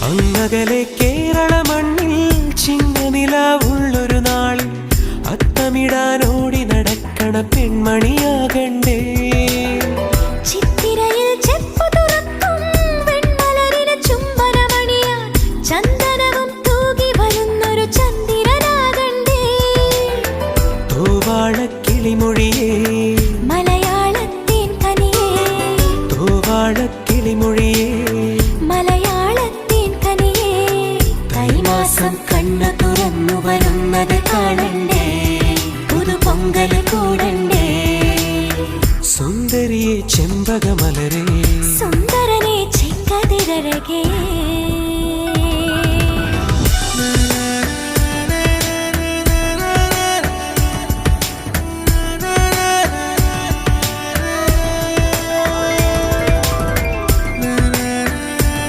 അങ്ങകലെ കേരള മണ്ണിൽ ചിങ്ങനിലാവുള്ളൊരു നാളിൽ അത്തമിടാനോടി നടക്കണ പെൺമണിയാകണ്ടേ. ചിത്തിരയിൽ ചെപ്പു തുറക്കും വെൺമലരിന് ചുംബനമണിയാൻ ചന്ദനവും തൂകി വരുന്നൊരു ചന്ദ്രനാകണ്ടേ. തോവാളക്കിളിമൊഴിയേ മലയാളത്തിൻ കനിയേ, തോവാളക്കിളിമൊഴിയേ മലയാളത്തിൻ കനിയേ. തൈമാസം കണ്ണു തുറന്നു വരുന്നത് കാണണ്ടേ, പുതുപൊങ്കൽ കൂടണ്ടേ. സുന്ദരിയെ ചെമ്പകമലരേ, സുന്ദരനെ ചെങ്കതിരഴകേ.